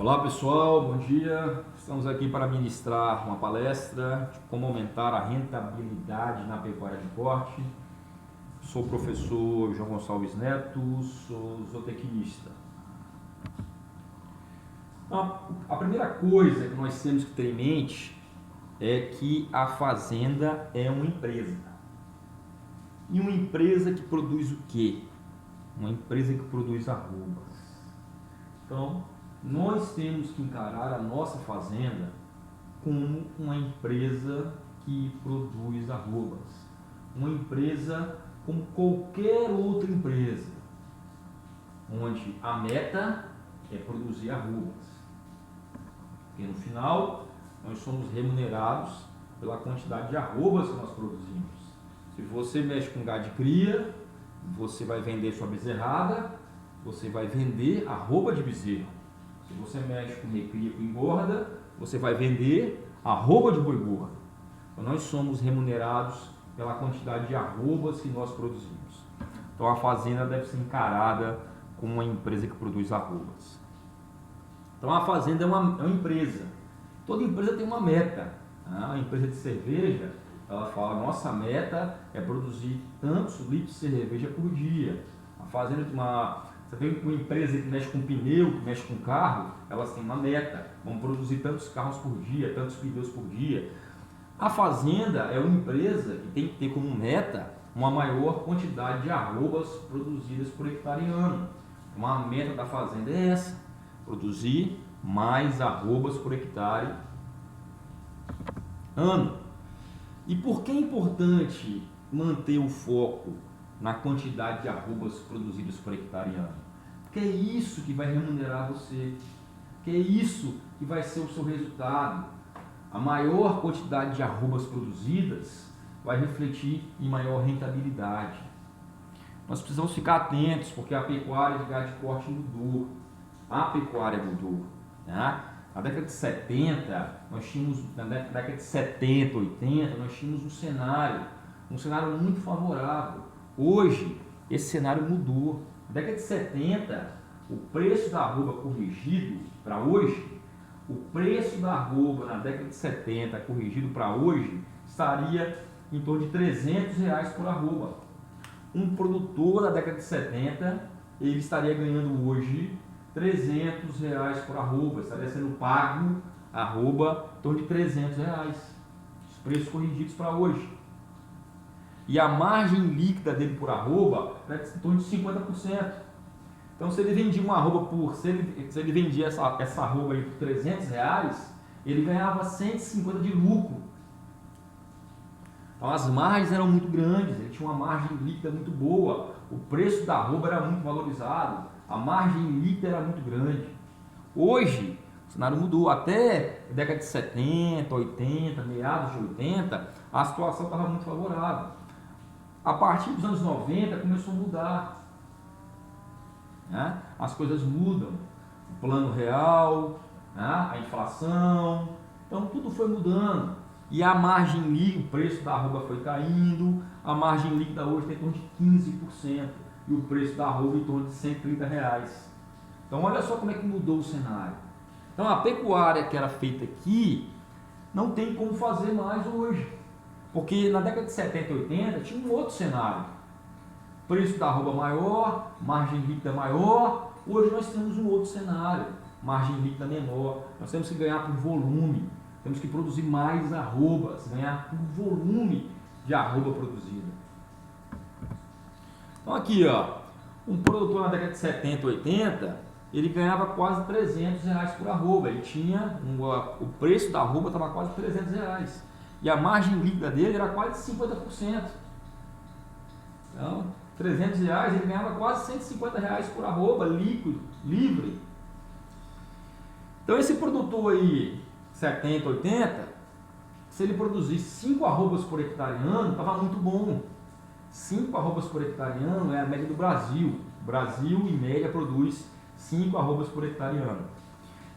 Olá pessoal, bom dia. Estamos aqui para ministrar uma palestra de como aumentar a rentabilidade na pecuária de corte. Sou o professor João Gonçalves Neto, sou zootecnista. A primeira coisa que nós temos que ter em mente é que a fazenda é uma empresa. E uma empresa que produz o quê? Uma empresa que produz arrobas. Então, nós temos que encarar a nossa fazenda como uma empresa que produz arrobas. Uma empresa como qualquer outra empresa, onde a meta é produzir arrobas. Porque no final, nós somos remunerados pela quantidade de arrobas que nós produzimos. Se você mexe com gado de cria, você vai vender sua bezerrada, você vai vender arroba de bezerro. Se você mexe com recria, com engorda, você vai vender arroba de boi gordo. Então, nós somos remunerados pela quantidade de arrobas que nós produzimos. Então, a fazenda deve ser encarada como uma empresa que produz arrobas. Então, a fazenda é uma empresa. Toda empresa tem uma meta. A empresa de cerveja, ela fala, nossa meta é produzir tantos litros de cerveja por dia. A fazenda tem Você tem uma empresa que mexe com pneu, que mexe com carro, elas têm uma meta. Vão produzir tantos carros por dia, tantos pneus por dia. A fazenda é uma empresa que tem que ter como meta uma maior quantidade de arrobas produzidas por hectare ano. Uma meta da fazenda é essa, produzir mais arrobas por hectare ano. E por que é importante manter o foco na quantidade de arrobas produzidas por hectare ano? Porque é isso que vai remunerar você, que é isso que vai ser o seu resultado. A maior quantidade de arrobas produzidas vai refletir em maior rentabilidade. Nós precisamos ficar atentos, porque a pecuária de gado de corte mudou. A pecuária mudou. Né? Na década de 70, na década de 70, 80, nós tínhamos um cenário muito favorável. Hoje, esse cenário mudou. Na década de 70, o preço da arroba corrigido para hoje, o preço da arroba na década de 70 corrigido para hoje, estaria em torno de R$300 por arroba. Um produtor da década de 70, ele estaria ganhando hoje R$300 por arroba, estaria sendo pago arroba em torno de R$300. Os preços corrigidos para hoje. E a margem líquida dele por arroba é em torno de 50%. Então, se ele vendia uma arroba se ele vendia essa arroba aí por R$300, ele ganhava 150 de lucro. Então, as margens eram muito grandes, ele tinha uma margem líquida muito boa, o preço da arroba era muito valorizado, a margem líquida era muito grande. Hoje, o cenário mudou. Até a década de 70, 80, meados de 80, a situação estava muito favorável. A partir dos anos 90 começou a mudar, né? As coisas mudam, o plano real, né? A inflação, então tudo foi mudando e a margem líquida, o preço da arroba foi caindo, a margem líquida hoje tem em torno de 15% e o preço da arroba em torno de R$130. Então olha só como é que mudou o cenário. Então a pecuária que era feita aqui não tem como fazer mais hoje. Porque na década de 70 e 80 tinha um outro cenário. Preço da arroba maior, margem líquida maior. Hoje nós temos um outro cenário, margem líquida menor. Nós temos que ganhar por volume. Temos que produzir mais arrobas, ganhar por volume de arroba produzida. Então aqui, ó, um produtor na década de 70 e 80, ele ganhava quase R$300 por arroba. Ele tinha o preço da arroba estava quase R$300. E a margem líquida dele era quase 50%. Então, R$300, ele ganhava quase R$150 por arroba, líquido, livre. Então, esse produtor aí, 70, 80, se ele produzisse 5 arrobas por hectare ano, estava muito bom. 5 arrobas por hectare ano é a média do Brasil. O Brasil, em média, produz 5 arrobas por hectare ano.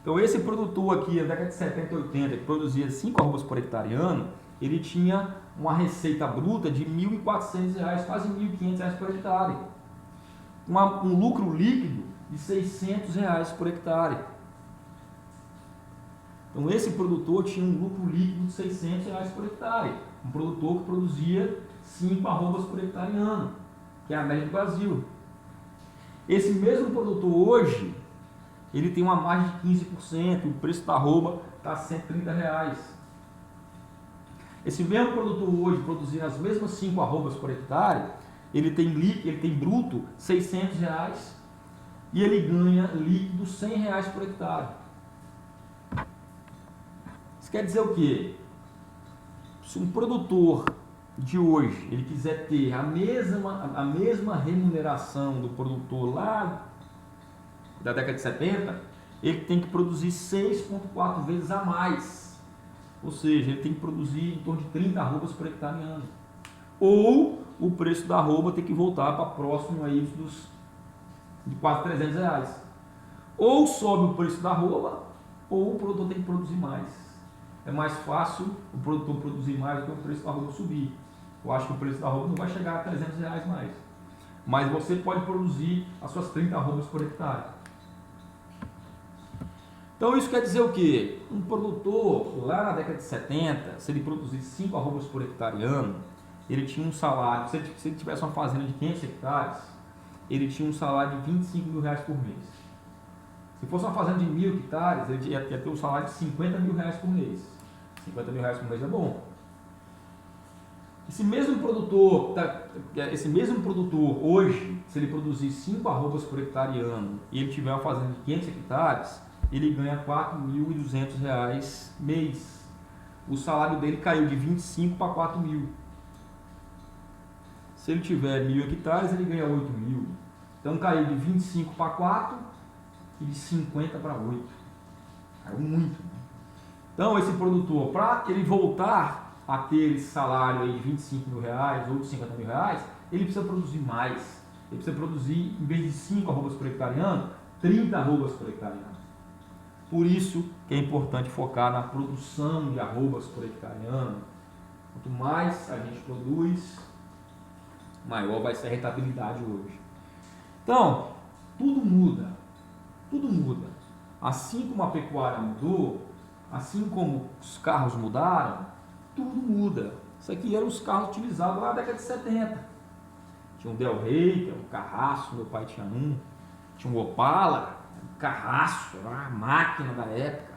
Então, esse produtor aqui, na década de 70 e 80, que produzia 5 arrobas por hectare ano, ele tinha uma receita bruta de R$1.400, quase R$1.500 por hectare. Um lucro líquido de R$600 por hectare. Então esse produtor tinha um lucro líquido de R$600 por hectare, um produtor que produzia 5 arrobas por hectare ano, que é a média do Brasil. Esse mesmo produtor hoje, ele tem uma margem de 15%, o preço da arroba está a R$130. Esse mesmo produtor hoje, produzindo as mesmas 5 arrobas por hectare, ele tem bruto R$600 e ele ganha líquido R$100 por hectare. Isso quer dizer o quê? Se um produtor de hoje ele quiser ter a mesma remuneração do produtor lá da década de 70, ele tem que produzir 6,4 vezes a mais. Ou seja, ele tem que produzir em torno de 30 arrobas por hectare ano. Ou o preço da arroba tem que voltar para próximo aí de quase R$300. Ou sobe o preço da arroba, ou o produtor tem que produzir mais. É mais fácil o produtor produzir mais do que o preço da arroba subir. Eu acho que o preço da arroba não vai chegar a R$300 mais. Mas você pode produzir as suas 30 arrobas por hectare. Então isso quer dizer o quê? Um produtor lá na década de 70, se ele produzisse 5 arrobas por hectare ano, ele tinha um salário, se ele tivesse uma fazenda de 500 hectares, ele tinha um salário de R$25 mil por mês. Se fosse uma fazenda de 1.000 hectares, ele ia ter um salário de R$50 mil por mês. R$50 mil por mês é bom. Esse mesmo produtor hoje, se ele produzir 5 arrobas por hectare ano e ele tiver uma fazenda de 500 hectares, ele ganha R$4.200 mês. O salário dele caiu de 25 para 4 mil. Se ele tiver 1.000 hectares, ele ganha 8 mil. Então caiu de 25 para 4 e de 50 para 8. Caiu muito. Então esse produtor, para ele voltar a ter esse salário aí de R$25 mil ou de R$50 mil, ele precisa produzir mais. Ele precisa produzir, em vez de 5 arrobas por hectare ano, 30 arrobas por hectare ano. Por isso que é importante focar na produção de arrobas por hectare ano. Quanto mais a gente produz, maior vai ser a rentabilidade hoje. Então, tudo muda. Tudo muda. Assim como a pecuária mudou, assim como os carros mudaram, tudo muda. Isso aqui eram os carros utilizados lá na década de 70. Tinha um Del Rey, que era um carraço, meu pai tinha um. Tinha um Opala, um carraço, era uma máquina da época.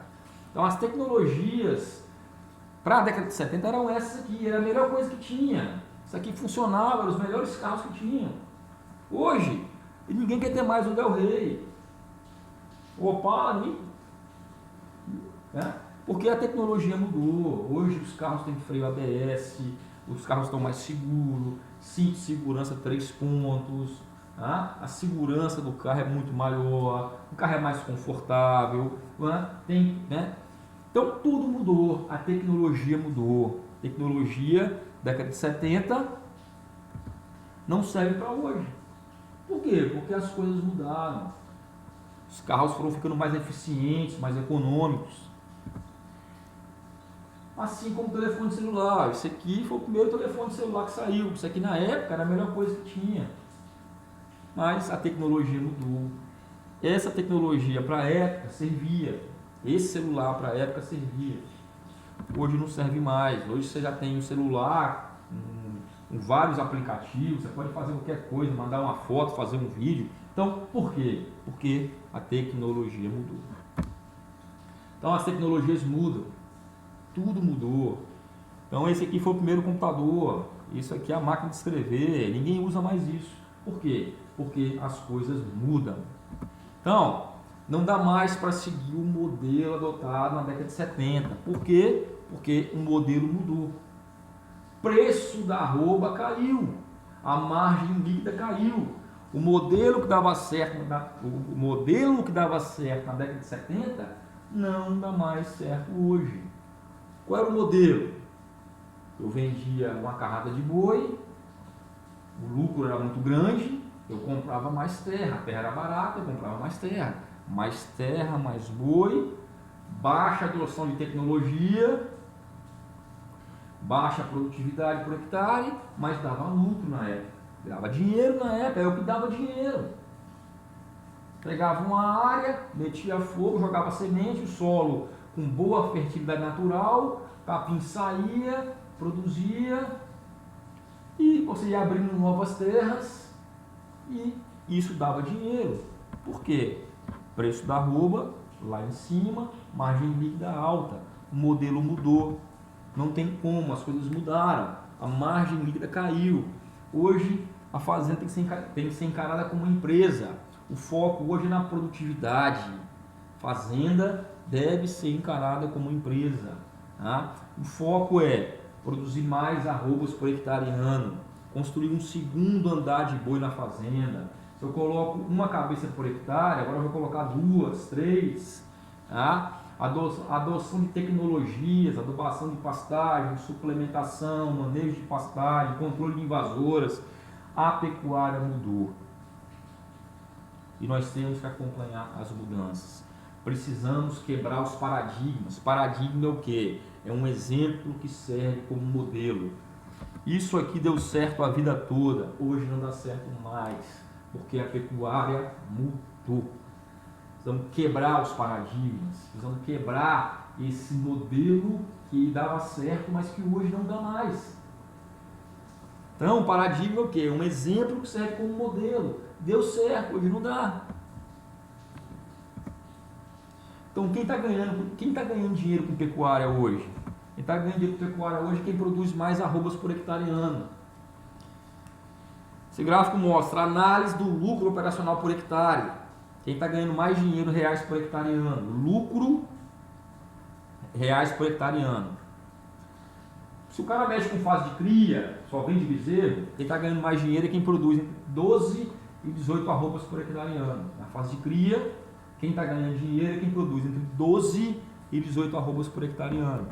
Então as tecnologias para a década de 70 eram essas aqui, era a melhor coisa que tinha. Isso aqui funcionava, eram os melhores carros que tinham. Hoje, ninguém quer ter mais um Del Rey. O Opala, né? Porque a tecnologia mudou. Hoje os carros têm freio ABS, os carros estão mais seguros, cinto de segurança 3 pontos, tá? A segurança do carro é muito maior, o carro é mais confortável, né? Então tudo mudou, a tecnologia mudou. Tecnologia, década de 70, não serve para hoje. Por quê? Porque as coisas mudaram. Os carros foram ficando mais eficientes, mais econômicos. Assim como o telefone celular. Esse aqui foi o primeiro telefone celular que saiu. Isso aqui na época era a melhor coisa que tinha. Mas a tecnologia mudou. Essa tecnologia para a época servia. Esse celular para a época servia. Hoje não serve mais. Hoje você já tem um celular com vários aplicativos. Você pode fazer qualquer coisa, mandar uma foto, fazer um vídeo. Então, por quê? Porque a tecnologia mudou. Então as tecnologias mudam. Tudo mudou. Então esse aqui foi o primeiro computador. Isso aqui é a máquina de escrever. Ninguém usa mais isso. Por quê? Porque as coisas mudam. Então, não dá mais para seguir o modelo adotado na década de 70. Por quê? Porque o modelo mudou. O preço da arroba caiu. A margem líquida caiu. O modelo que dava certo na década de 70 não dá mais certo hoje. Qual era o modelo? Eu vendia uma carrada de boi, o lucro era muito grande, eu comprava mais terra, a terra era barata, eu comprava mais terra. Mais terra, mais boi, baixa adoção de tecnologia, baixa produtividade por hectare, mas dava lucro na época. Dava dinheiro na época, é o que dava dinheiro. Pegava uma área, metia fogo, jogava semente, o solo com boa fertilidade natural, capim saía, produzia, e você ia abrindo novas terras, e isso dava dinheiro. Por quê? Preço da arroba lá em cima, margem líquida alta, o modelo mudou, não tem como, as coisas mudaram, a margem líquida caiu. Hoje a fazenda tem que ser encarada como uma empresa, o foco hoje é na produtividade. Fazenda deve ser encarada como empresa, tá? O foco é produzir mais arrobas por hectare ano, construir um segundo andar de boi na fazenda. Se eu coloco uma cabeça por hectare, agora eu vou colocar 2, 3. Tá? Adoção de tecnologias, adubação de pastagem, suplementação, manejo de pastagem, controle de invasoras. A pecuária mudou. E nós temos que acompanhar as mudanças. Precisamos quebrar os paradigmas. Paradigma é o quê? É um exemplo que serve como modelo. Isso aqui deu certo a vida toda, hoje não dá certo mais, porque a pecuária mudou. Precisamos quebrar os paradigmas, precisamos quebrar esse modelo que dava certo, mas que hoje não dá mais. Então, o paradigma é o quê? Um exemplo que serve como modelo. Deu certo, hoje não dá. Então, quem está ganhando dinheiro com pecuária hoje? Quem está ganhando dinheiro com pecuária hoje é quem produz mais arrobas por hectare ano. Esse gráfico mostra a análise do lucro operacional por hectare. Quem está ganhando mais dinheiro reais por hectare ano? Lucro reais por hectare ano. Se o cara mexe com fase de cria, só vende bezerro, quem está ganhando mais dinheiro é quem produz entre 12 e 18 arrobas por hectare ano. Na fase de cria, quem está ganhando dinheiro é quem produz entre 12 e 18 arrobas por hectare ano.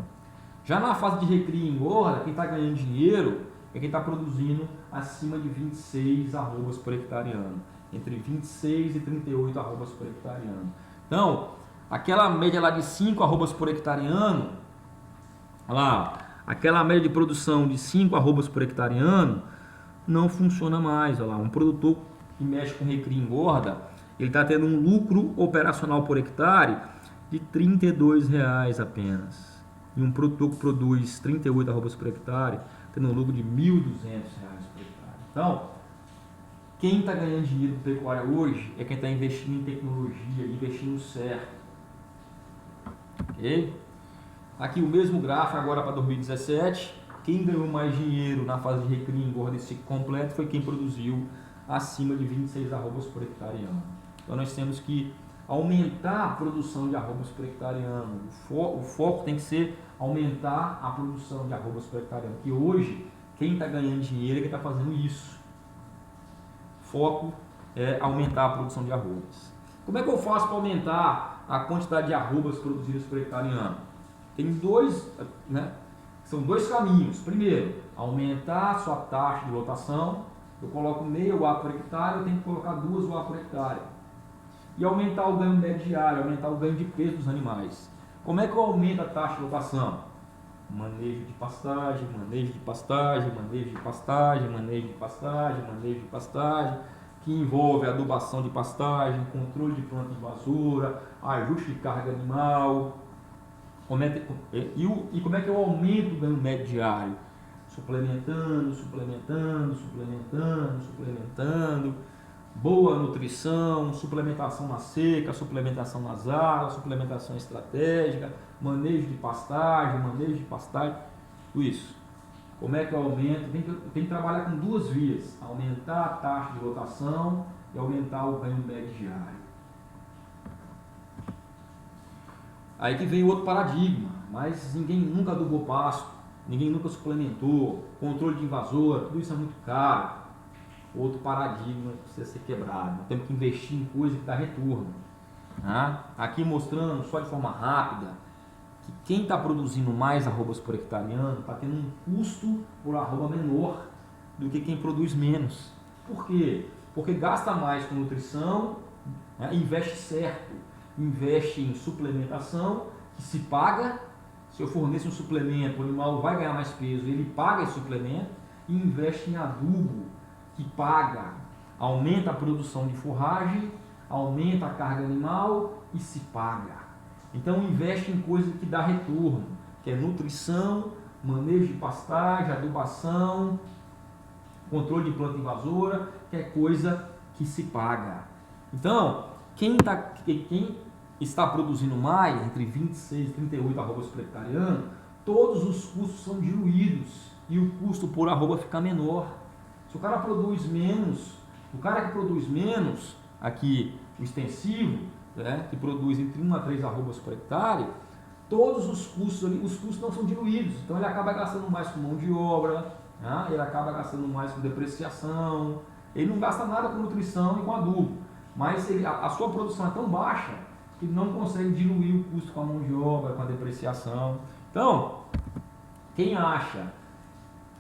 Já na fase de recria e engorda, quem está ganhando dinheiro é quem está produzindo acima de 26 arrobas por hectare ano. Entre 26 e 38 arrobas por hectare ano. Então, aquela média lá de 5 arrobas por hectare ano, olha lá, aquela média de produção de 5 arrobas por hectare ano não funciona mais. Olha lá, um produtor que mexe com recria e engorda, ele está tendo um lucro operacional por hectare de R$ 32,00 apenas. E um produtor que produz 38 arrobas por hectare, tendo um lucro de R$ 1.200 por hectare. Então, quem está ganhando dinheiro com pecuária hoje é quem está investindo em tecnologia, investindo certo. Ok? Aqui o mesmo gráfico agora para 2017. Quem ganhou mais dinheiro na fase de recria e engorda desse ciclo completo foi quem produziu acima de 26 arrobas por hectare ano. Então nós temos que aumentar a produção de arrobas por hectare ano. O foco tem que ser aumentar a produção de arrobas por hectare ano. Que hoje, quem está ganhando dinheiro é quem está fazendo isso. Foco é aumentar a produção de arrobas. Como é que eu faço para aumentar a quantidade de arrobas produzidas por hectare ano? Tem são dois caminhos. Primeiro, aumentar a sua taxa de lotação. Eu coloco meia UA por hectare, eu tenho que colocar 2 UA por hectare. E aumentar o ganho médio diário, aumentar o ganho de peso dos animais. Como é que eu aumento a taxa de lotação? Manejo de pastagem, manejo de pastagem, manejo de pastagem, manejo de pastagem, manejo de pastagem, que envolve adubação de pastagem, controle de planta invasora, ajuste de carga animal. E como é que eu aumento o ganho médio diário? Suplementando, suplementando, suplementando, suplementando. Boa nutrição, suplementação na seca, suplementação nas águas, suplementação estratégica, manejo de pastagem, tudo isso. Como é que eu aumento? Tem que trabalhar com duas vias, aumentar a taxa de lotação e aumentar o ganho médio diário. Aí que vem o outro paradigma, mas ninguém nunca adubou pasto, ninguém nunca suplementou, controle de invasora, tudo isso é muito caro. Outro paradigma que precisa ser quebrado. Nós temos que investir em coisa que dá retorno. Tá? Aqui mostrando, só de forma rápida, que quem está produzindo mais arrobas por hectare ano está tendo um custo por arroba menor do que quem produz menos. Por quê? Porque gasta mais com nutrição, né? Investe certo, investe em suplementação, que se paga. Se eu forneço um suplemento, o animal vai ganhar mais peso, ele paga esse suplemento, e investe em adubo, que paga, aumenta a produção de forragem, aumenta a carga animal e se paga. Então investe em coisa que dá retorno, que é nutrição, manejo de pastagem, adubação, controle de planta invasora, que é coisa que se paga. Então, quem está produzindo mais, entre 26 e 38 arrobas por hectareano, todos os custos são diluídos e o custo por arroba fica menor. Se o cara produz menos, o cara que produz menos, aqui o extensivo, né, que produz entre 1 a 3 arrobas por hectare, todos os custos ali, os custos não são diluídos, então ele acaba gastando mais com mão de obra, né, ele acaba gastando mais com depreciação, ele não gasta nada com nutrição e com adubo, mas a sua produção é tão baixa que ele não consegue diluir o custo com a mão de obra, com a depreciação. Então, quem acha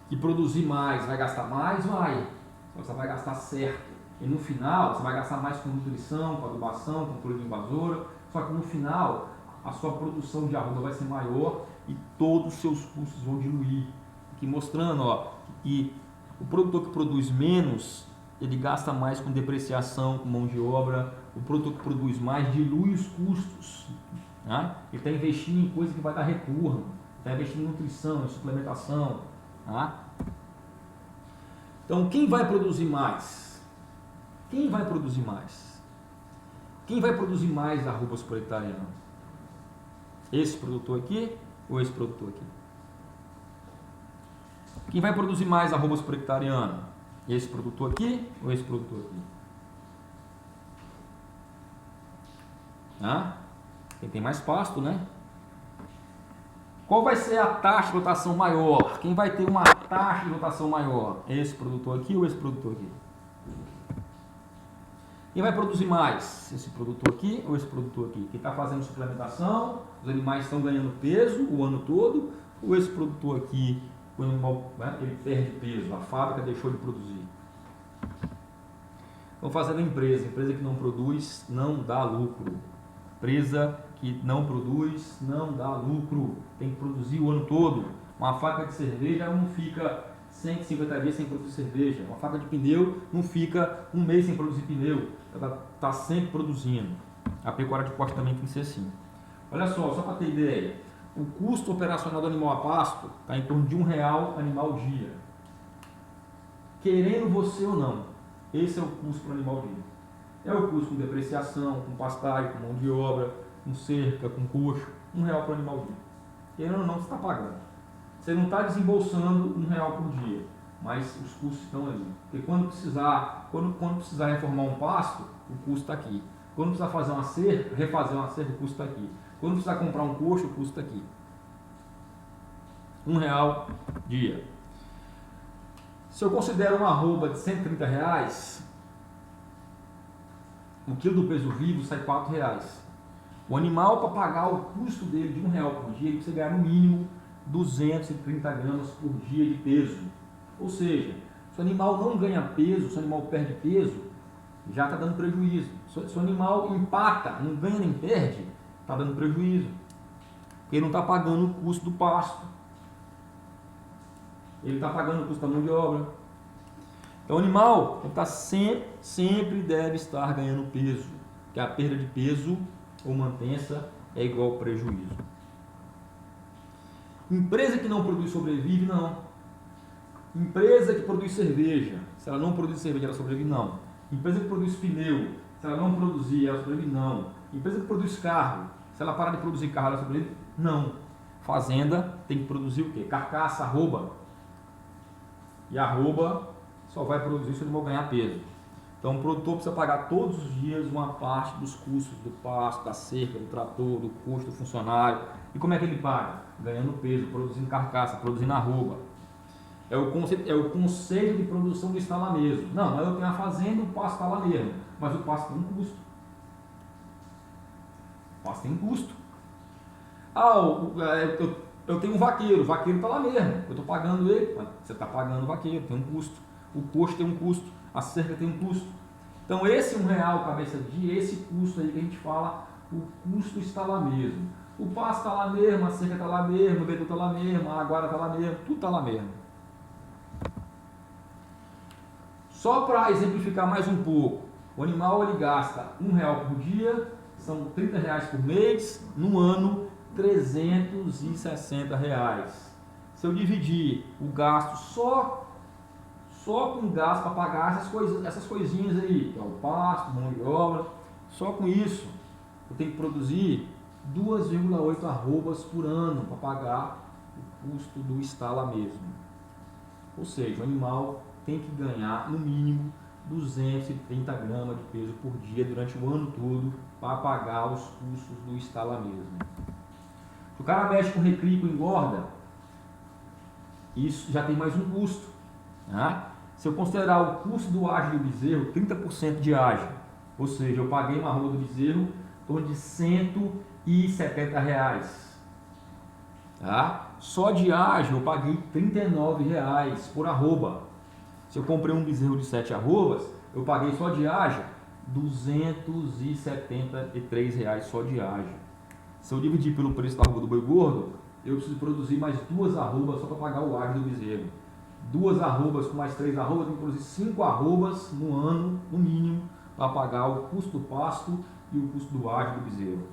que produzir mais vai gastar mais, vai. Você vai gastar certo. E no final, você vai gastar mais com nutrição, com adubação, com controle de invasora. Só que no final, a sua produção de arroba vai ser maior e todos os seus custos vão diluir. Aqui mostrando, ó, que o produtor que produz menos, ele gasta mais com depreciação, com mão de obra. O produtor que produz mais dilui os custos. Né? Ele está investindo em coisa que vai dar retorno. Está investindo em nutrição, em suplementação. Tá? Então, quem vai produzir mais? Quem vai produzir mais? Quem vai produzir mais arrobas por hectare ano? Esse produtor aqui ou esse produtor aqui? Quem vai produzir mais arrobas por hectare ano? Esse produtor aqui ou esse produtor aqui? Tá? Quem tem mais pasto, né? Qual vai ser a taxa de rotação maior? Quem vai ter uma taxa de rotação maior? Esse produtor aqui ou esse produtor aqui? Quem vai produzir mais? Esse produtor aqui ou esse produtor aqui? Quem está fazendo suplementação, os animais estão ganhando peso o ano todo, ou esse produtor aqui, o animal, né, ele perde peso, a fábrica deixou de produzir? Vamos fazer da empresa que não produz não dá lucro. Empresa que não produz não dá lucro, tem que produzir o ano todo. Uma fábrica de cerveja não fica 150 dias sem produzir cerveja, uma fábrica de pneu não fica um mês sem produzir pneu, ela está sempre produzindo. A pecuária de corte também tem que ser assim. Olha só para ter ideia, o custo operacional do animal a pasto está em torno de R$1 animal dia. Querendo você ou não, esse é o custo para o animal dia. É o custo com depreciação, com pastagem, com mão de obra, com cerca, com coxo, R$1 para o animal dia. Querendo ou não, você está pagando. Você não está desembolsando R$1 por dia, mas os custos estão ali. Porque quando precisar reformar um pasto, o custo está aqui. Quando precisar fazer uma cerca, refazer uma cerca, o custo está aqui. Quando precisar comprar um coxo, o custo está aqui. R$1 dia. Se eu considero uma arroba de R$130, o quilo do peso vivo sai R$4. O animal, para pagar o custo dele de R$1 por dia, ele precisa ganhar no mínimo 230 gramas por dia de peso. Ou seja, se o animal não ganha peso, se o animal perde peso, já está dando prejuízo. Se o animal empata, não ganha nem perde, está dando prejuízo. Porque ele não está pagando o custo do pasto. Ele está pagando o custo da mão de obra. Então o animal sempre deve estar ganhando peso. Porque a perda de peso ou mantença é igual ao prejuízo. Empresa que não produz sobrevive, não. Empresa que produz cerveja, se ela não produz cerveja, ela sobrevive, não. Empresa que produz pneu, se ela não produzir, ela sobrevive, não. Empresa que produz carro, se ela parar de produzir carro, ela sobrevive, não. Fazenda tem que produzir o quê? Carcaça, arroba. E arroba só vai produzir se o animal ganhar peso. Então o produtor precisa pagar todos os dias uma parte dos custos do pasto, da cerca, do trator, do custo do funcionário. E como é que ele paga? Ganhando peso, produzindo carcaça, produzindo arroba. É o conceito de produção do está lá mesmo. Não, mas eu tenho a fazenda, o pasto está lá mesmo. Mas o pasto tem um custo. O pasto tem um custo. Eu tenho um vaqueiro, o vaqueiro está lá mesmo. Eu estou pagando ele, mas você está pagando o vaqueiro, tem um custo. O coxo tem um custo, a cerca tem um custo. Então esse R$1 cabeça de dia, esse custo aí que a gente fala, o custo está lá mesmo. O pasto está lá mesmo, a cerca está lá mesmo, o bedu está lá mesmo, a aguara está lá mesmo, tudo está lá mesmo. Só para exemplificar mais um pouco, o animal ele gasta R$1 por dia são R$30 por mês, no ano R$360. Se eu dividir o gasto só com gasto para pagar essas coisinhas aí, que é o pasto, mão de obra, só com isso eu tenho que produzir 2,8 arrobas por ano para pagar o custo do estala mesmo. Ou seja, o animal tem que ganhar no mínimo 230 gramas de peso por dia durante o ano todo para pagar os custos do estala mesmo. Se o cara mexe com recria, com engorda, isso já tem mais um custo. Né? Se eu considerar o custo do ágio do bezerro, 30% de ágio, ou seja, eu paguei uma arroba do bezerro em torno de R$170. Tá? Só de ágio eu paguei R$39 por arroba. Se eu comprei um bezerro de 7 arrobas, eu paguei só de ágio R$273 só de ágio. Se eu dividir pelo preço da arroba do boi gordo, eu preciso produzir mais 2 arrobas só para pagar o ágio do bezerro. 2 arrobas com mais 3 arrobas, eu tenho que produzir 5 arrobas no ano, no mínimo, para pagar o custo do pasto e o custo do ágio do bezerro.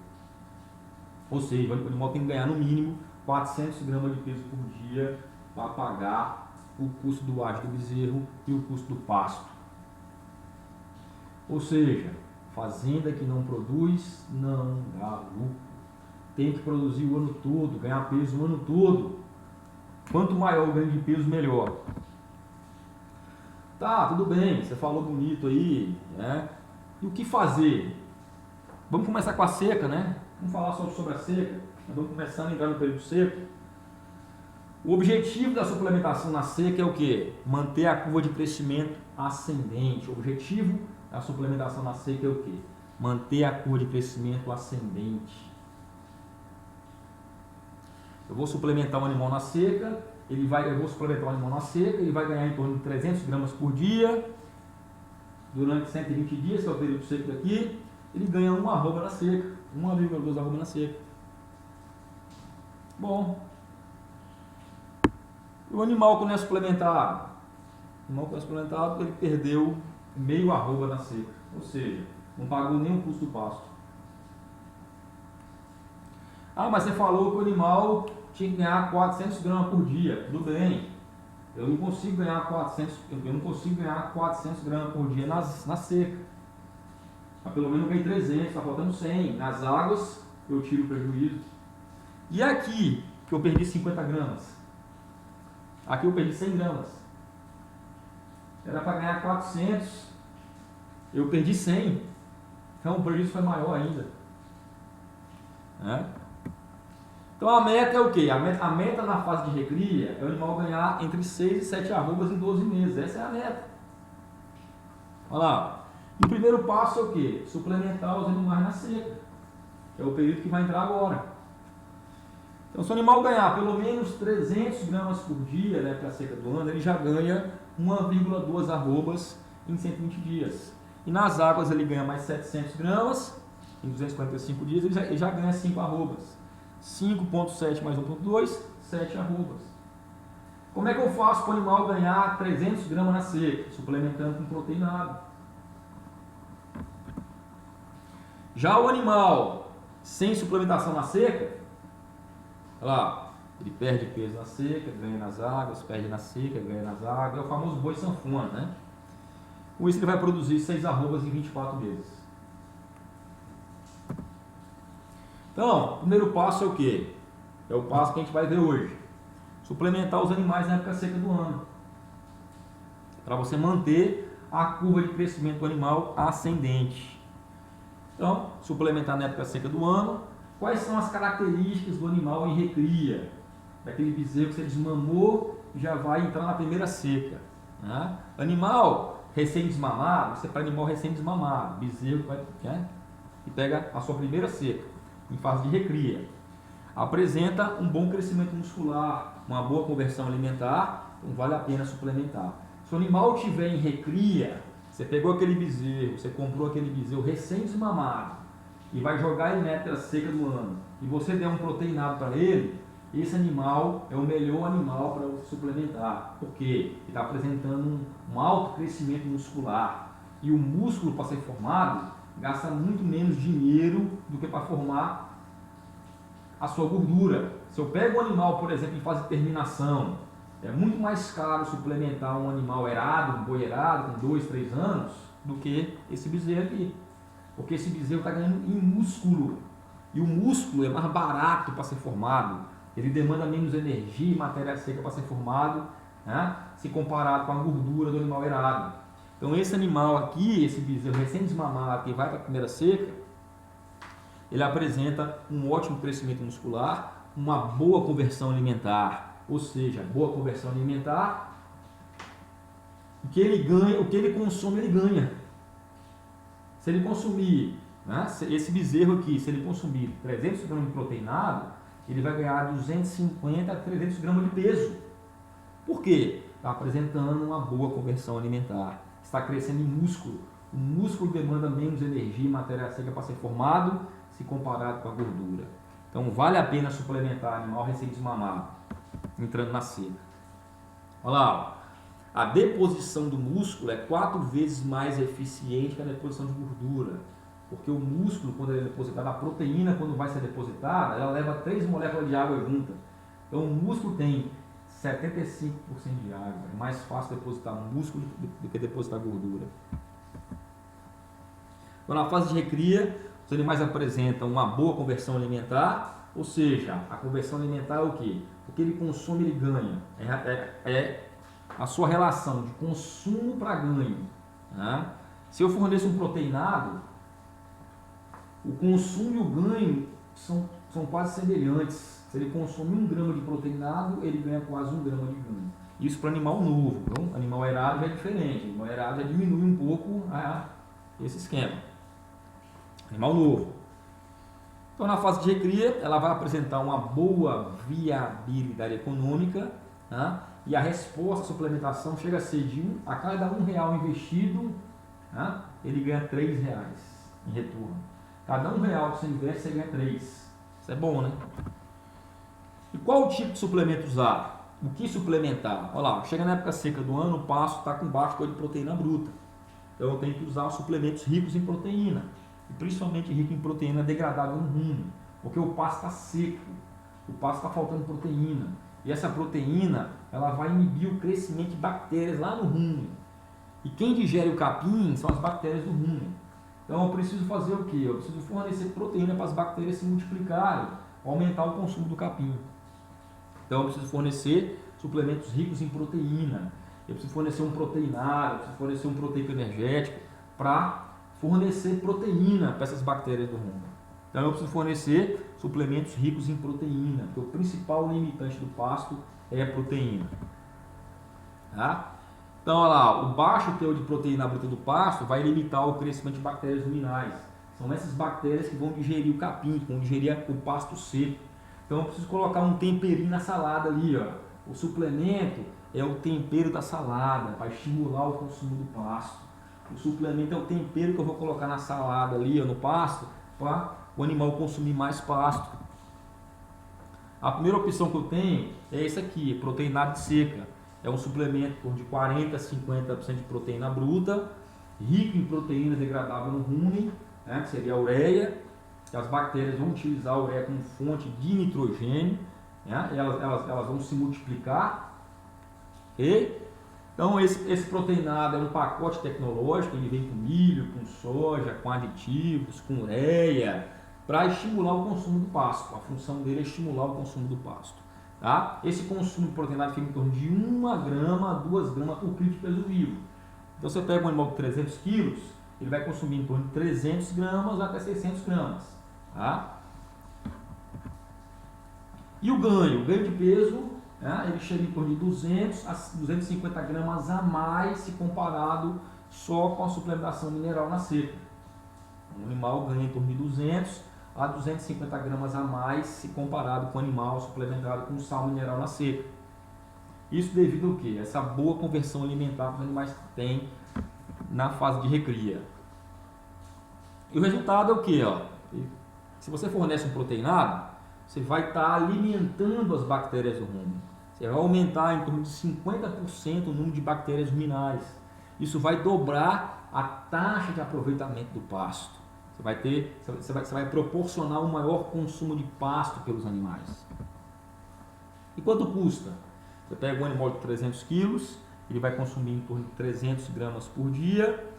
Ou seja, o animal tem que ganhar no mínimo 400 gramas de peso por dia para pagar o custo do ágio do bezerro e o custo do pasto. Ou seja, fazenda que não produz não dá lucro. Tem que produzir o ano todo, ganhar peso o ano todo. Quanto maior o ganho de peso, melhor. Tá, tudo bem, você falou bonito aí, né? E o que fazer? Vamos começar com a seca, né? Vamos falar sobre a seca. Nós vamos começando a entrar no período seco. O objetivo da suplementação na seca é o quê? Manter a curva de crescimento ascendente. O objetivo da suplementação na seca é o quê? Manter a curva de crescimento ascendente. Eu vou suplementar um animal na seca, ele vai ganhar em torno de 300 gramas por dia, durante 120 dias, que é o período seco daqui, ele ganha uma arroba na seca, 1,2 arroba na seca. Bom, o animal quando é suplementado, ele perdeu meio arroba na seca, ou seja, não pagou nem o custo do pasto. Ah, mas você falou que o animal tinha que ganhar 400 gramas por dia. Tudo bem, eu não consigo ganhar 400 gramas por dia na seca. Mas pelo menos eu ganhei 300, está faltando 100. Nas águas eu tiro o prejuízo. E aqui, que eu perdi 50 gramas. Aqui eu perdi 100 gramas. Era para ganhar 400, eu perdi 100. Então o prejuízo foi maior ainda. Então a meta é o quê? A meta na fase de recria é o animal ganhar entre 6 e 7 arrobas em 12 meses. Essa é a meta. Olha lá. E o primeiro passo é o quê? Suplementar os animais na seca. Que é o período que vai entrar agora. Então se o animal ganhar pelo menos 300 gramas por dia, né, para a seca do ano, ele já ganha 1,2 arrobas em 120 dias. E nas águas ele ganha mais 700 gramas em 245 dias, ele já ganha 5 arrobas. 5,7 mais 1,2, 7 arrobas. Como é que eu faço para o animal ganhar 300 gramas na seca? Suplementando com proteinado. Já o animal sem suplementação na seca, olha lá, ele perde peso na seca, ganha nas águas, perde na seca, ganha nas águas. É o famoso boi sanfona, né? Com isso ele vai produzir 6 arrobas em 24 meses. Então, o primeiro passo é o quê? É o passo que a gente vai ver hoje. Suplementar os animais na época seca do ano. Para você manter a curva de crescimento do animal ascendente. Então, suplementar na época seca do ano. Quais são as características do animal em recria? Daquele bezerro que você desmamou e já vai entrar na primeira seca. Né? Animal recém-desmamado, você para animal recém-desmamado, bezerro que pega a sua primeira seca. Em fase de recria, apresenta um bom crescimento muscular, uma boa conversão alimentar, então vale a pena suplementar. Se o animal estiver em recria, você pegou aquele bezerro, você comprou aquele bezerro recém-desmamado e vai jogar ele na época seca do ano, e você der um proteinado para ele, esse animal é o melhor animal para você suplementar, porque ele está apresentando um alto crescimento muscular, e o músculo para ser formado gasta muito menos dinheiro do que para formar a sua gordura. Se eu pego um animal, por exemplo, em fase de terminação, é muito mais caro suplementar um animal erado, um boi erado, com 2, 3 anos, do que esse bezerro aqui. Porque esse bezerro está ganhando em músculo. E o músculo é mais barato para ser formado. Ele demanda menos energia e matéria seca para ser formado, né? Se comparado com a gordura do animal erado. Então esse animal aqui, esse bezerro recém-desmamado que vai para a primeira seca, ele apresenta um ótimo crescimento muscular, uma boa conversão alimentar, ou seja, boa conversão alimentar, o que ele ganha, o que ele consome, ele ganha. Se ele consumir, né, esse bezerro aqui, se ele consumir 300 gramas de proteinado, ele vai ganhar 250 a 300 gramas de peso. Por quê? Está apresentando uma boa conversão alimentar, está crescendo em músculo. O músculo demanda menos energia e matéria seca para ser formado, se comparado com a gordura. Então vale a pena suplementar animal recém-desmamado, entrando na seca. Olha lá, ó. A deposição do músculo é 4 vezes mais eficiente que a deposição de gordura. Porque o músculo, quando ele é depositado, a proteína, quando vai ser depositada, ela leva 3 moléculas de água juntas. Então o músculo tem 75% de água. É mais fácil depositar músculo do que depositar gordura. Então, na fase de recria, os animais apresentam uma boa conversão alimentar, ou seja, a conversão alimentar é o quê? O que ele consome, ele ganha. É a sua relação de consumo para ganho. Né? Se eu forneço um proteinado, o consumo e o ganho são quase semelhantes. Se ele consome 1 grama de proteinado, ele ganha quase 1 grama de ganho. Isso para animal novo. Então, animal erado já é diferente. Animal erado já diminui um pouco esse esquema. Animal novo. Então, na fase de recria, ela vai apresentar uma boa viabilidade econômica, né? E a resposta à suplementação chega a ser a cada R$1 investido, né? Ele ganha R$3 em retorno. Cada R$1 que você investe, você ganha 3. Isso é bom, né? E qual o tipo de suplemento usar? O que suplementar? Olha lá, chega na época seca do ano, o pasto está com baixo de proteína bruta. Então eu tenho que usar suplementos ricos em proteína. E principalmente rico em proteína degradável no rumo. Porque o pasto está seco. O pasto está faltando proteína. E essa proteína, ela vai inibir o crescimento de bactérias lá no rumo. E quem digere o capim são as bactérias do rumo. Então eu preciso fazer o quê? Eu preciso fornecer proteína para as bactérias se multiplicarem, aumentar o consumo do capim. Então eu preciso fornecer suplementos ricos em proteína. Eu preciso fornecer um proteinado, eu preciso fornecer um proteico energético para fornecer proteína para essas bactérias do rumo. Então eu preciso fornecer suplementos ricos em proteína, porque o principal limitante do pasto é a proteína. Tá? Então olha lá, o baixo teor de proteína bruta do pasto vai limitar o crescimento de bactérias ruminais. São essas bactérias que vão digerir o capim, que vão digerir o pasto seco. Então eu preciso colocar um temperinho na salada ali, ó. O suplemento é o tempero da salada, para estimular o consumo do pasto. O suplemento é o tempero que eu vou colocar na salada ali, ó, no pasto, para o animal consumir mais pasto. A primeira opção que eu tenho é esse aqui, proteinado de seca. É um suplemento de 40 a 50% de proteína bruta, rico em proteína degradável no rumen, né, que seria a ureia. As bactérias vão utilizar a ureia como fonte de nitrogênio, né, elas vão se multiplicar. Okay? Então esse proteinado é um pacote tecnológico, ele vem com milho, com soja, com aditivos, com ureia, para estimular o consumo do pasto. A função dele é estimular o consumo do pasto. Tá? Esse consumo de proteinado fica em torno de 1 grama a 2 gramas por quilo de peso vivo. Então você pega um animal de 300 quilos, ele vai consumir em torno de 300 gramas até 600 gramas. Tá? E o ganho de peso, né, ele chega em torno de 200 a 250 gramas a mais se comparado só com a suplementação mineral na seca. O animal ganha em torno de 200 a 250 gramas a mais se comparado com o animal suplementado com sal mineral na seca. Isso devido ao quê? Essa boa conversão alimentar que os animais têm na fase de recria. E o resultado é o quê? Ó? Se você fornece um proteinado, você vai estar alimentando as bactérias do rumen. Você vai aumentar em torno de 50% o número de bactérias ruminais. Isso vai dobrar a taxa de aproveitamento do pasto. Você vai proporcionar um maior consumo de pasto pelos animais. E quanto custa? Você pega um animal de 300 quilos, ele vai consumir em torno de 300 gramas por dia,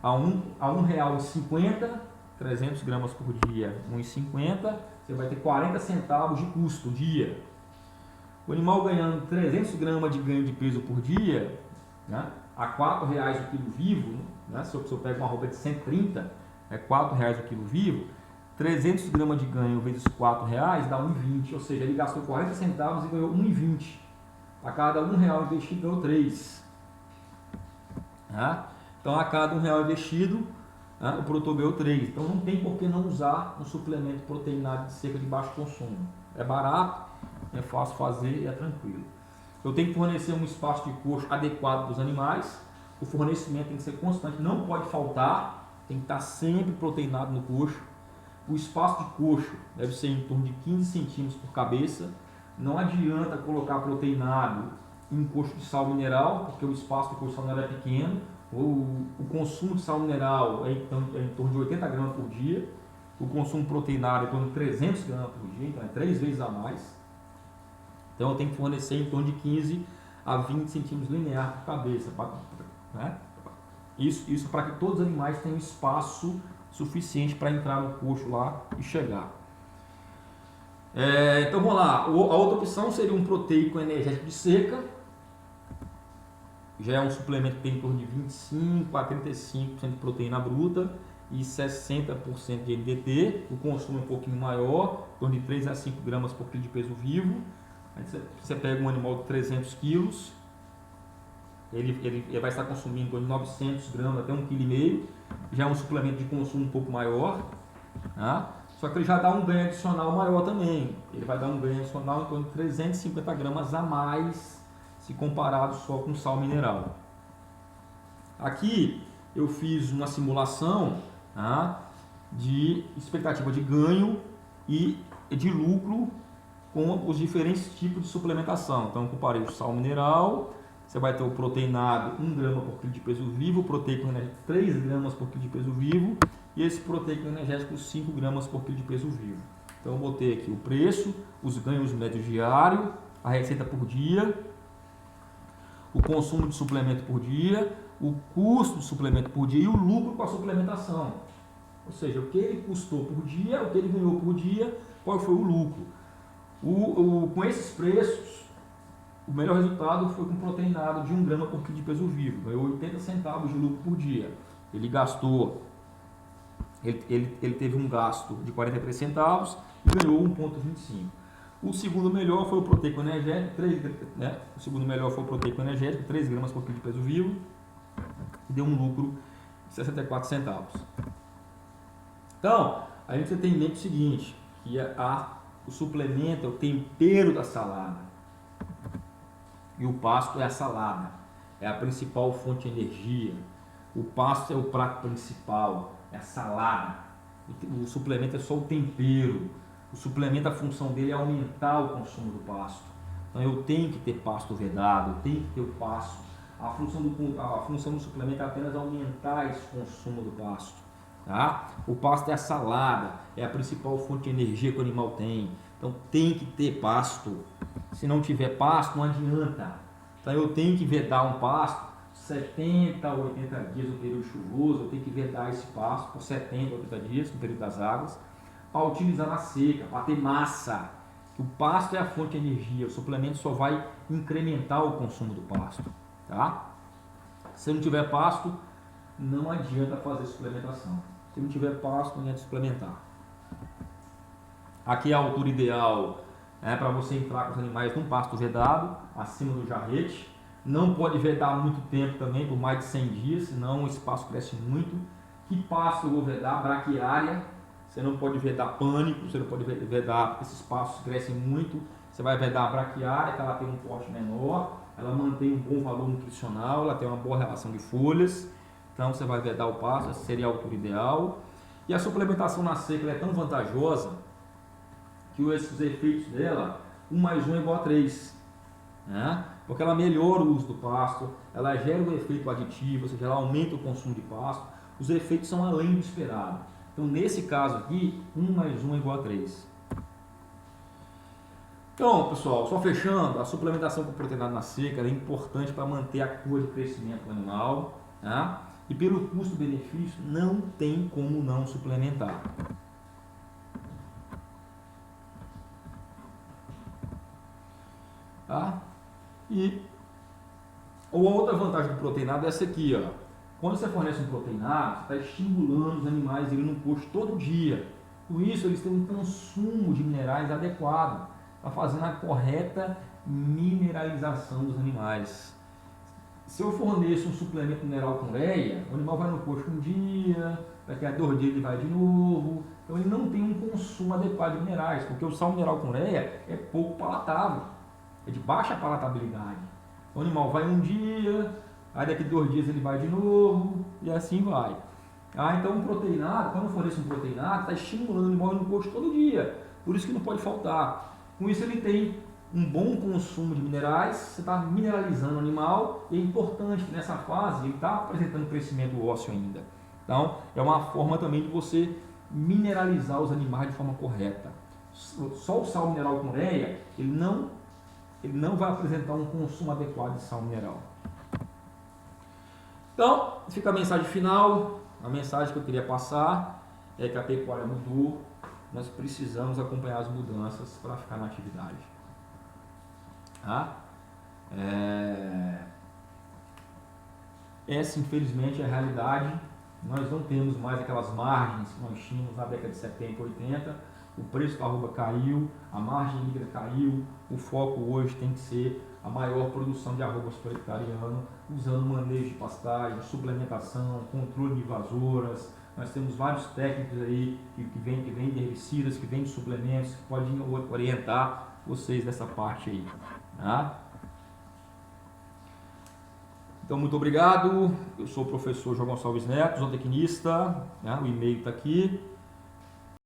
a R$1,50, 300 gramas por dia, R$1,50, você vai ter 40 centavos de custo dia. O animal ganhando 300 gramas de ganho de peso por dia, né, a R$4 o quilo vivo, né, se eu pego uma roupa de 130, é R$4 o quilo vivo, 300 gramas de ganho vezes R$4 dá 1,20, ou seja, ele gastou 40 centavos e ganhou 1,20. A cada R$1 investido, ganhou 3. Então, a cada R$1 investido, o produtor ganhou 3. Então, não tem por que não usar um suplemento proteinado de seca de baixo consumo. É barato, é fácil fazer e é tranquilo. Eu tenho que fornecer um espaço de coxo adequado para os animais. O fornecimento tem que ser constante, não pode faltar, tem que estar sempre proteinado no coxo. O espaço de coxo deve ser em torno de 15 centímetros por cabeça. Não adianta colocar proteinado em coxo de sal mineral, porque o espaço de coxo de sal mineral é pequeno. O consumo de sal mineral é em torno de 80 gramas por dia. O consumo proteinado é em torno de 300 gramas por dia, então é 3 vezes a mais. Então eu tenho que fornecer em torno de 15 a 20 centímetros linear por cabeça. Né? Isso para que todos os animais tenham espaço suficiente para entrar no coxo lá e chegar. Então vamos lá, a outra opção seria um proteico energético de seca. Já é um suplemento que tem em torno de 25 a 35% de proteína bruta e 60% de NDT. O consumo é um pouquinho maior, em torno de 3 a 5 gramas por quilo de peso vivo. Aí você pega um animal de 300 quilos, ele vai estar consumindo em torno de 900 gramas até 1,5 kg. Já é um suplemento de consumo um pouco maior, tá? Só que ele já dá um ganho adicional maior também. Ele vai dar um ganho adicional em torno de 350 gramas a mais, se comparado só com sal mineral. Aqui eu fiz uma simulação, tá, de expectativa de ganho e de lucro com os diferentes tipos de suplementação. Então eu comparei o sal mineral. Você vai ter o proteinado 1 grama por quilo de peso vivo, o proteico energético 3 gramas por quilo de peso vivo e esse proteico energético 5 gramas por quilo de peso vivo. Então eu botei aqui o preço, os ganhos médios diários, a receita por dia, o consumo de suplemento por dia, o custo de suplemento por dia e o lucro com a suplementação. Ou seja, o que ele custou por dia, o que ele ganhou por dia, qual foi o lucro. Com esses preços, o melhor resultado foi com proteinado de 1 grama por quilo de peso vivo. Ganhou 80 centavos de lucro por dia. Ele gastou, ele teve um gasto de 43 centavos e ganhou 1,25. O segundo melhor foi o proteico energético, 3 gramas por quilo de peso vivo, e deu um lucro de 64 centavos. Então, a gente tem em mente o seguinte, que o suplemento é o tempero da salada. E o pasto é a salada, é a principal fonte de energia. O pasto é o prato principal, é a salada. O suplemento é só o tempero. O suplemento, a função dele é aumentar o consumo do pasto. Então eu tenho que ter pasto vedado, eu tenho que ter o pasto. A função do suplemento é apenas aumentar esse consumo do pasto. Tá? O pasto é a salada, é a principal fonte de energia que o animal tem. Então tem que ter pasto. Se não tiver pasto, não adianta. Então eu tenho que vedar um pasto 70 a 80 dias no período chuvoso. Eu tenho que vedar esse pasto por 70 a 80 dias no período das águas, para utilizar na seca, para ter massa. O pasto é a fonte de energia. O suplemento só vai incrementar o consumo do pasto. Tá? Se não tiver pasto, não adianta fazer suplementação. Se não tiver pasto, não adianta suplementar. Aqui é a altura ideal para você entrar com os animais num pasto vedado, acima do jarrete. Não pode vedar muito tempo também, por mais de 100 dias, senão o espaço cresce muito. Que pasto eu vou vedar? Braquiária. Você não pode vedar pânico, você não pode vedar porque esses pastos crescem muito. Você vai vedar a braquiária, que ela tem um porte menor, ela mantém um bom valor nutricional, ela tem uma boa relação de folhas. Então você vai vedar o pasto, essa seria a altura ideal. E a suplementação na seca é tão vantajosa que esses efeitos dela, 1 mais 1 é igual a 3. Né? Porque ela melhora o uso do pasto, ela gera um efeito aditivo, ou seja, ela aumenta o consumo de pasto. Os efeitos são além do esperado. Então, nesse caso aqui, 1 mais 1 é igual a 3. Então, pessoal, só fechando, a suplementação com proteinado na seca é importante para manter a curva de crescimento do animal, tá? E pelo custo-benefício, não tem como não suplementar. Tá? E a outra vantagem do proteinado é essa aqui, ó. Quando você fornece um proteinado, você está estimulando os animais a irem no posto todo dia. Com isso, eles têm um consumo de minerais adequado, está fazendo a correta mineralização dos animais. Se eu forneço um suplemento mineral com ureia, o animal vai no posto um dia, daqui a 2 dias ele vai de novo. Então ele não tem um consumo adequado de minerais, porque o sal mineral com ureia é pouco palatável, é de baixa palatabilidade. O animal vai um dia, aí daqui a 2 dias ele vai de novo, e assim vai. Então um proteinado, quando eu forneço um proteinado, está estimulando o animal no posto todo dia, por isso que não pode faltar. Com isso ele tem um bom consumo de minerais, você está mineralizando o animal, e é importante que nessa fase ele está apresentando crescimento ósseo ainda. Então é uma forma também de você mineralizar os animais de forma correta. Só o sal mineral com ureia, ele não vai apresentar um consumo adequado de sal mineral. Então, fica a mensagem final. A mensagem que eu queria passar é que a pecuária mudou, nós precisamos acompanhar as mudanças para ficar na atividade. Tá? Essa, infelizmente, é a realidade. Nós não temos mais aquelas margens que nós tínhamos na década de 70 e 80. O preço da arroba caiu, a margem líquida caiu. O foco hoje tem que ser a maior produção de arrobas por hectare ano, usando manejo de pastagem, suplementação, controle de invasoras. Nós temos vários técnicos aí que vêm de herbicidas, que vêm de suplementos, que podem orientar vocês nessa parte aí. Tá? Então, muito obrigado. Eu sou o professor João Gonçalves Neto, zootecnista, né? O e-mail está aqui.